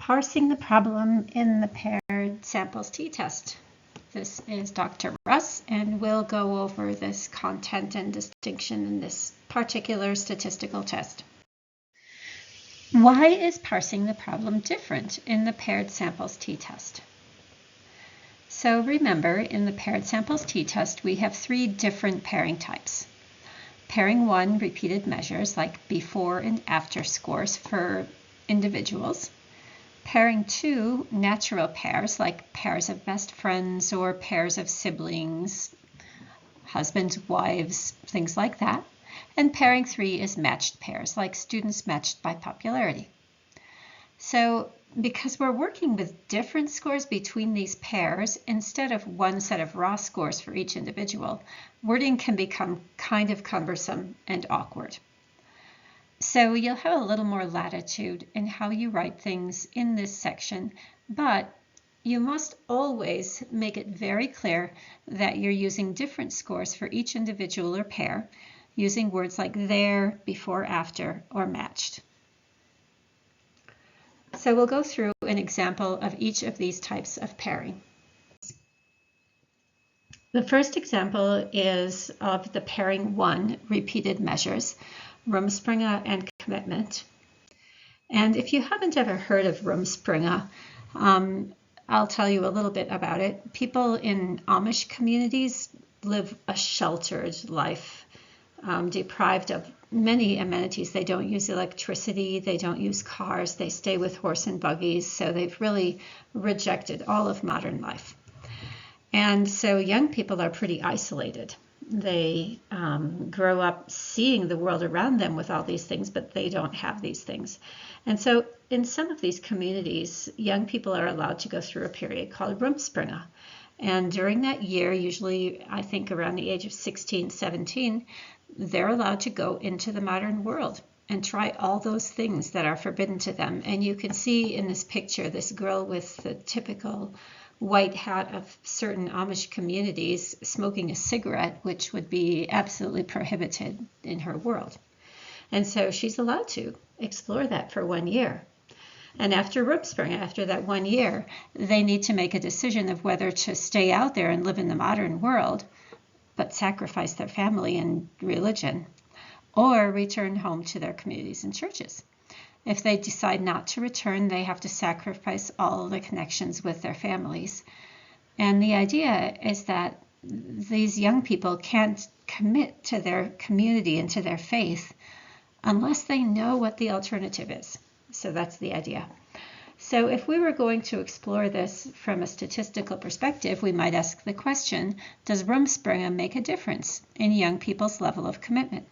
Parsing the problem in the paired samples t-test. This is Dr. Russ, and we'll go over this content and distinction in this particular statistical test. Why is parsing the problem different in the paired samples t-test? So remember, in the paired samples t-test, we have three different pairing types. Pairing 1, repeated measures like before and after scores for individuals. Pairing 2, natural pairs like pairs of best friends or pairs of siblings, husbands, wives, things like that. And pairing 3 is matched pairs like students matched by popularity. So because we're working with different scores between these pairs, instead of one set of raw scores for each individual, wording can become kind of cumbersome and awkward. So you'll have a little more latitude in how you write things in this section, but you must always make it very clear that you're using different scores for each individual or pair, using words like there, before, after, or matched. So we'll go through an example of each of these types of pairing. The first example is of the pairing 1, repeated measures, Rumspringa and commitment. And if you haven't ever heard of Rumspringa, I'll tell you a little bit about it. People in Amish communities live a sheltered life, deprived of many amenities. They don't use electricity, they don't use cars, they stay with horse and buggies, so they've really rejected all of modern life. And so young people are pretty isolated. They grow up seeing the world around them with all these things, but they don't have these things. And so in some of these communities, young people are allowed to go through a period called Rumspringa. And during that year, usually I think around the age of 16, 17, they're allowed to go into the modern world and try all those things that are forbidden to them. And you can see in this picture this girl with the typical white hat of certain Amish communities smoking a cigarette, which would be absolutely prohibited in her world. And so she's allowed to explore that for 1 year. And after Rumspringa, after that 1 year, they need to make a decision of whether to stay out there and live in the modern world, but sacrifice their family and religion, or return home to their communities and churches. If they decide not to return, they have to sacrifice all the connections with their families. And the idea is that these young people can't commit to their community and to their faith unless they know what the alternative is. So that's the idea. So if we were going to explore this from a statistical perspective, we might ask the question, does Rumspringa make a difference in young people's level of commitment?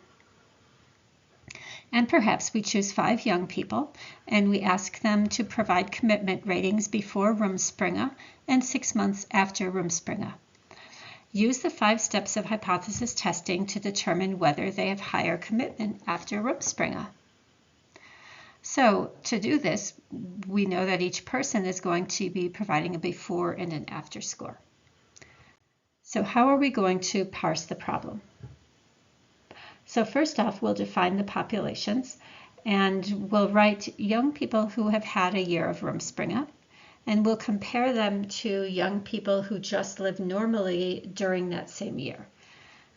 And perhaps we choose 5 young people and we ask them to provide commitment ratings before Rumspringa and 6 months after Rumspringa. Use the 5 steps of hypothesis testing to determine whether they have higher commitment after Rumspringa. So to do this, we know that each person is going to be providing a before and an after score. So how are we going to parse the problem? So first off, we'll define the populations, and we'll write young people who have had a year of Rumspringa, and we'll compare them to young people who just live normally during that same year.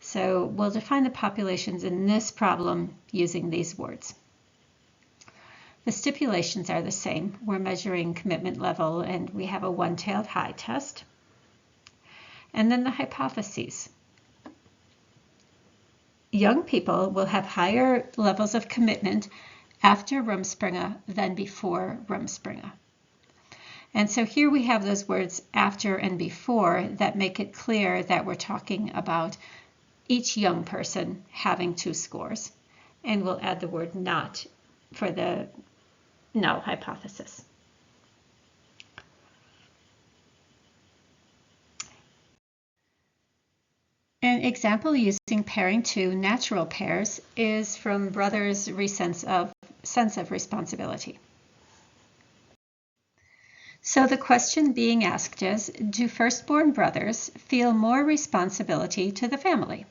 So we'll define the populations in this problem using these words. The stipulations are the same. We're measuring commitment level, and we have a one-tailed high test. And then the hypotheses. Young people will have higher levels of commitment after Rumspringa than before Rumspringa. And so here we have those words after and before that make it clear that we're talking about each young person having 2 scores. And we'll add the word not for the null hypothesis. An example using pairing 2 natural pairs is from Brothers' sense of responsibility. So the question being asked is, do firstborn brothers feel more responsibility to the family?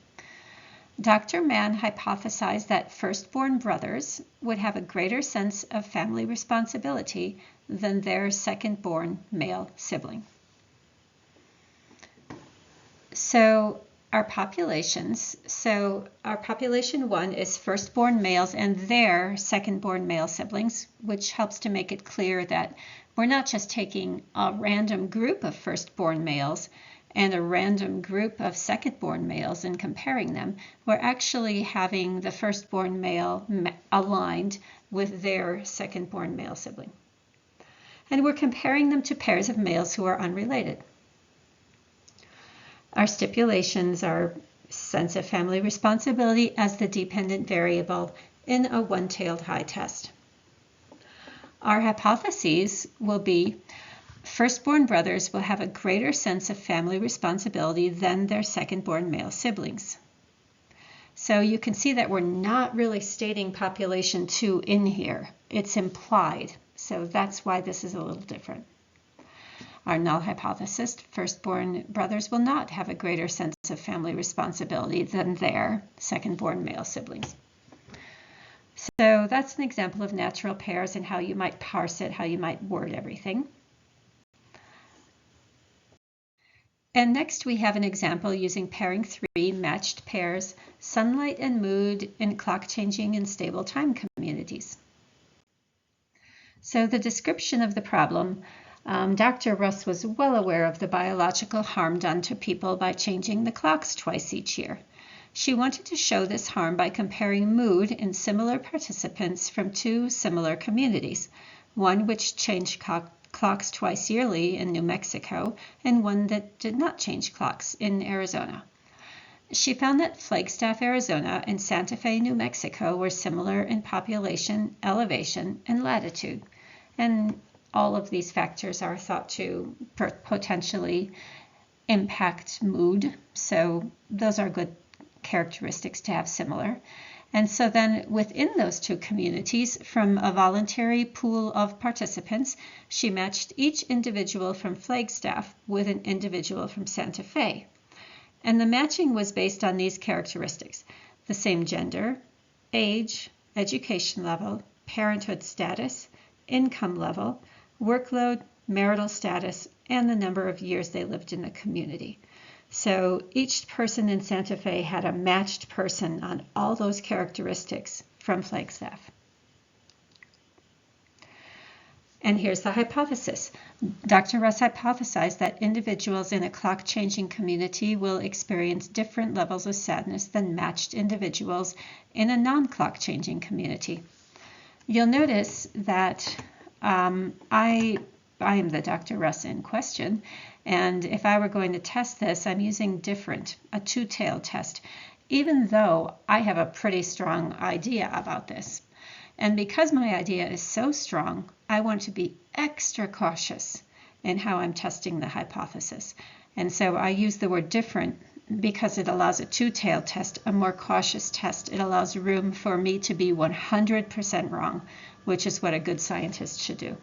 Dr. Mann hypothesized that firstborn brothers would have a greater sense of family responsibility than their second-born male sibling. So our populations, our population 1 is firstborn males and their second-born male siblings, which helps to make it clear that we're not just taking a random group of firstborn males and a random group of second-born males and comparing them. We're actually having the firstborn male aligned with their second-born male sibling. And we're comparing them to pairs of males who are unrelated. Our stipulations are sense of family responsibility as the dependent variable in a one-tailed high test. Our hypotheses will be firstborn brothers will have a greater sense of family responsibility than their second-born male siblings. So you can see that we're not really stating population 2 in here. It's implied. So that's why this is a little different. Our null hypothesis, firstborn brothers will not have a greater sense of family responsibility than their second-born male siblings. So that's an example of natural pairs and how you might parse it, how you might word everything. And next we have an example using pairing 3 matched pairs, sunlight and mood in clock changing and stable time communities. So the description of the problem, Dr. Russ was well aware of the biological harm done to people by changing the clocks twice each year. She wanted to show this harm by comparing mood in similar participants from 2 similar communities, one which changed clocks twice yearly in New Mexico and one that did not change clocks in Arizona. She found that Flagstaff, Arizona and Santa Fe, New Mexico were similar in population, elevation, and latitude. And all of these factors are thought to potentially impact mood. So those are good characteristics to have similar. And so then within those 2 communities, from a voluntary pool of participants, she matched each individual from Flagstaff with an individual from Santa Fe. And the matching was based on these characteristics: the same gender, age, education level, parenthood status, income level, workload, marital status, and the number of years they lived in the community. So each person in Santa Fe had a matched person on all those characteristics from Flagstaff. And here's the hypothesis. Dr. Russ hypothesized that individuals in a clock-changing community will experience different levels of sadness than matched individuals in a non-clock-changing community. You'll notice that I am the Dr. Russ in question, and if I were going to test this, I'm using a two-tailed test, even though I have a pretty strong idea about this. And because my idea is so strong, I want to be extra cautious in how I'm testing the hypothesis. And so I use the word different because it allows a two-tailed test, a more cautious test. It allows room for me to be 100% wrong, which is what a good scientist should do.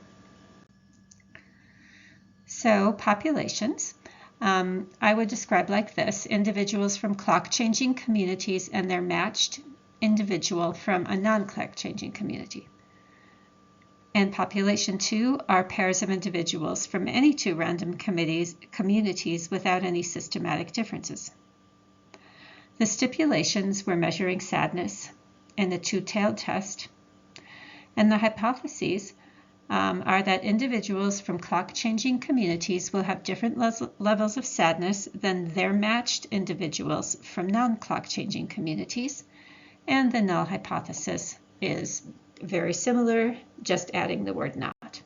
So populations, I would describe like this: individuals from clock-changing communities and their matched individual from a non-clock-changing community. And population 2 are pairs of individuals from any 2 random communities without any systematic differences. The stipulations were measuring sadness in the two-tailed test, and the hypotheses are that individuals from clock-changing communities will have different levels of sadness than their matched individuals from non-clock-changing communities, and the null hypothesis is very similar, just adding the word not.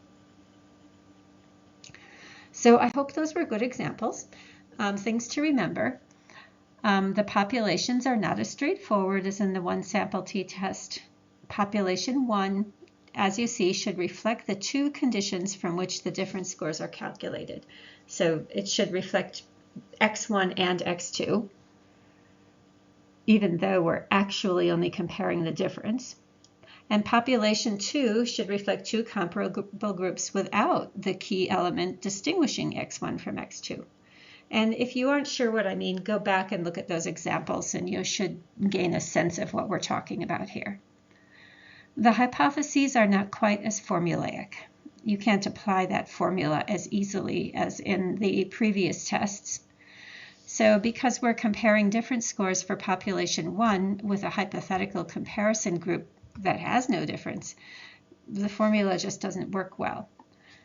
So I hope those were good examples. Things to remember. The populations are not as straightforward as in the one sample t-test. Population 1, as you see, should reflect the 2 conditions from which the different scores are calculated. So it should reflect x1 and x2, even though we're actually only comparing the difference. And population 2 should reflect 2 comparable groups without the key element distinguishing x1 from x2. And if you aren't sure what I mean, go back and look at those examples and you should gain a sense of what we're talking about here. The hypotheses are not quite as formulaic. You can't apply that formula as easily as in the previous tests. So because we're comparing different scores for population 1 with a hypothetical comparison group that has no difference, the formula just doesn't work well.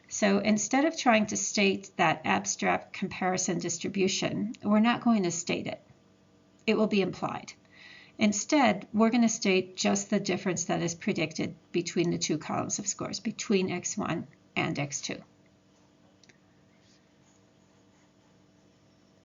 So instead of trying to state that abstract comparison distribution, we're not going to state it. It will be implied. Instead, we're going to state just the difference that is predicted between the two columns of scores, between x1 and x2.